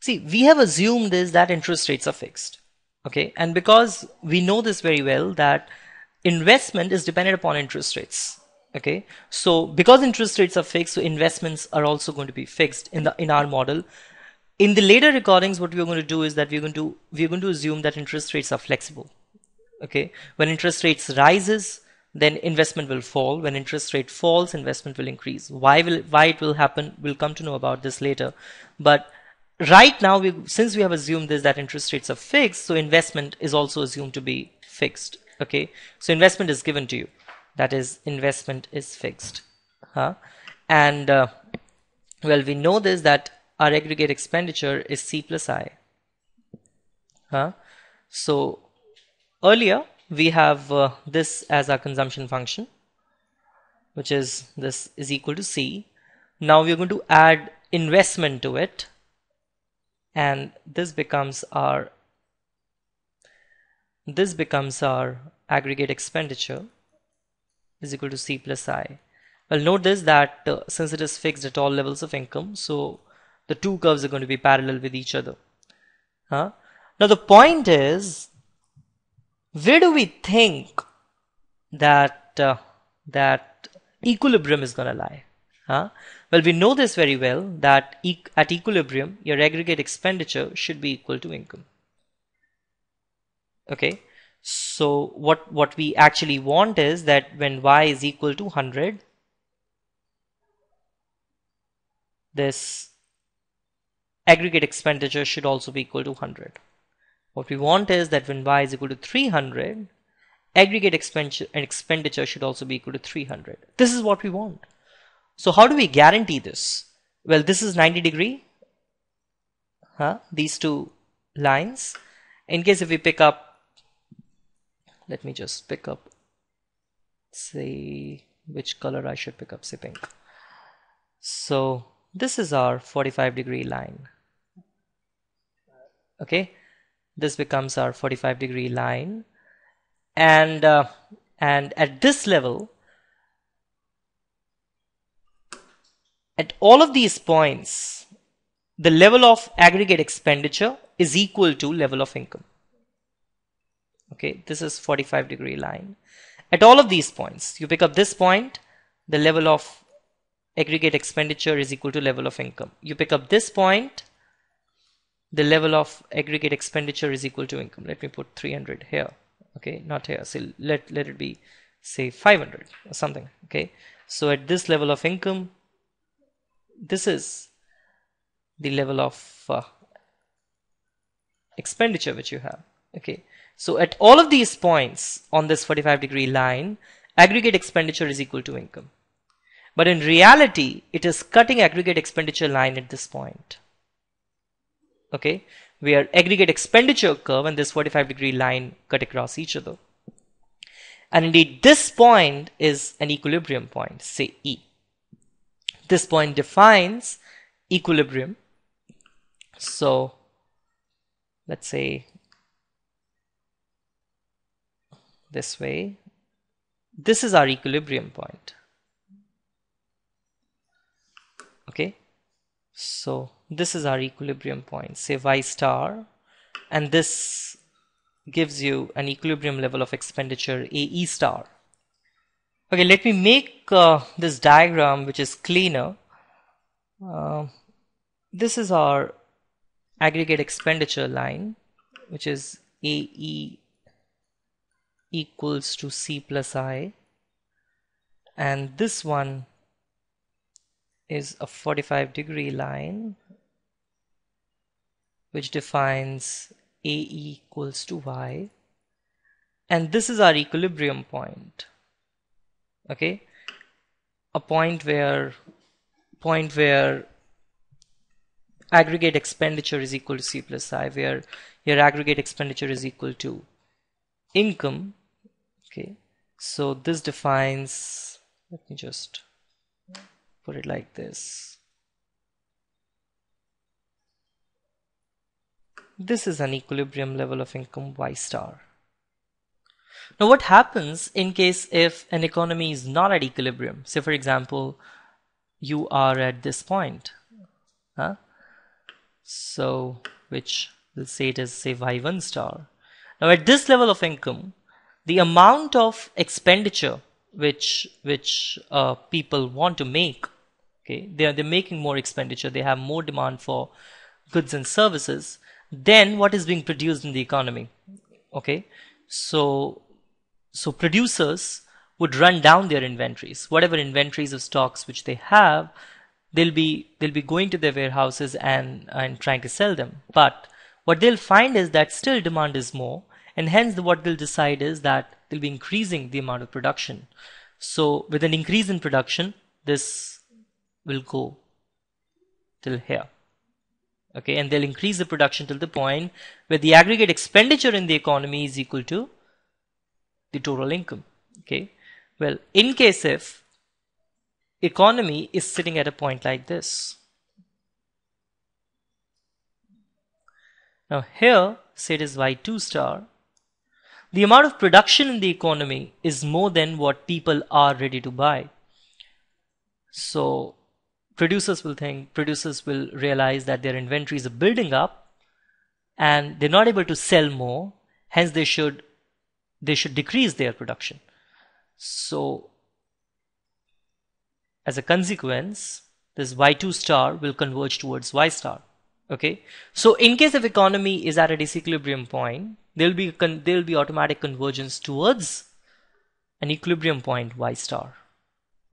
See, we have assumed is that interest rates are fixed. Okay, and because we know this very well that investment is dependent upon interest rates. Okay, so because interest rates are fixed, so investments are also going to be fixed in our model. In the later recordings, what we're going to do is that we're going to assume that interest rates are flexible. Okay, when interest rates rises, then investment will fall. When interest rate falls, investment will increase. Why it will happen, we'll come to know about this later. But right now, since we have assumed this that interest rates are fixed, so investment is also assumed to be fixed. Okay, so investment is given to you. That is, investment is fixed. And well, we know this that our aggregate expenditure is C plus I. So earlier we have this as our consumption function, which is this is equal to C. Now we are going to add investment to it, and this becomes our aggregate expenditure is equal to C plus I. Well, note this that since it is fixed at all levels of income, so the two curves are going to be parallel with each other. Now the point is, where do we think that that equilibrium is going to lie? Well, we know this very well that at equilibrium, your aggregate expenditure should be equal to income. Okay, so what we actually want is that when y is equal to 100, this aggregate expenditure should also be equal to 100. What we want is that when y is equal to 300, aggregate expenditure should also be equal to 300. This is what we want. So how do we guarantee this? Well, this is 90 degree, these two lines. In case if we pick up, let me just pick up, say, which color I should pick up, say pink. So this is our 45 degree line. Okay, this becomes our 45 degree line, and at this level, at all of these points, the level of aggregate expenditure is equal to level of income. Okay, this is 45 degree line. At all of these points, you pick up this point, the level of aggregate expenditure is equal to level of income. You pick up this point, the level of aggregate expenditure is equal to income. Let me put 300 here. Okay, not here. So let it be, say, 500 or something. Okay, so at this level of income, this is the level of expenditure which you have. Okay, so at all of these points on this 45 degree line, aggregate expenditure is equal to income. But in reality, it is cutting aggregate expenditure line at this point. Okay, where aggregate expenditure curve and this 45 degree line cut across each other. And indeed, this point is an equilibrium point, say E. This point defines equilibrium. So let's say this way, this is our equilibrium point. Okay, so this is our equilibrium point, say y star, and this gives you an equilibrium level of expenditure AE star. Okay, let me make this diagram which is cleaner. This is our aggregate expenditure line, which is AE equals to C plus I, and this one is a 45 degree line which defines AE equals to Y, and this is our equilibrium point. Okay, a point where aggregate expenditure is equal to C plus I, where your aggregate expenditure is equal to income. Okay, so this defines, let me just put it like this. This is an equilibrium level of income Y star. Now what happens in case if an economy is not at equilibrium? Say for example, you are at this point. So which we'll say it is say y1 star. Now at this level of income, the amount of expenditure which people want to make, okay, they're making more expenditure, they have more demand for goods and services than what is being produced in the economy. Okay, so producers would run down their inventories, whatever inventories of stocks which they have, they'll be going to their warehouses and trying to sell them. But what they'll find is that still demand is more, and hence what they'll decide is that they'll be increasing the amount of production. So with an increase in production, this will go till here. Okay, and they'll increase the production till the point where the aggregate expenditure in the economy is equal to the total income. Okay, well, in case if economy is sitting at a point like this, now here say it is y2 star, the amount of production in the economy is more than what people are ready to buy. So producers will realize that their inventories are building up and they're not able to sell more, hence they should decrease their production. So as a consequence, this y2 star will converge towards y star. Okay, so in case if economy is at a disequilibrium point, there'll be automatic convergence towards an equilibrium point y star.